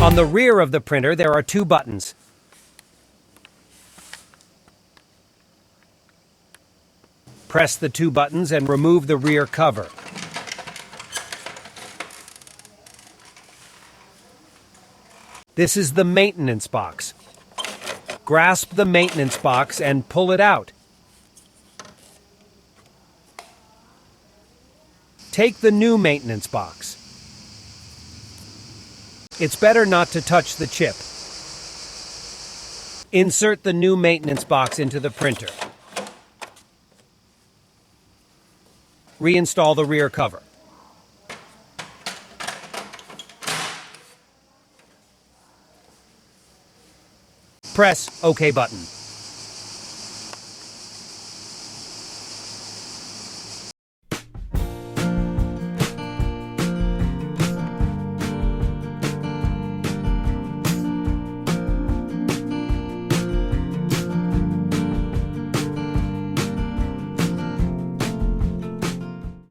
On the rear of the printer, there are two buttons. Press the two buttons and remove the rear cover. This is the maintenance box. Grasp the maintenance box and pull it out. Take the new maintenance box. It's better not to touch the chip. Insert the new maintenance box into the printer. Reinstall the rear cover. Press OK button.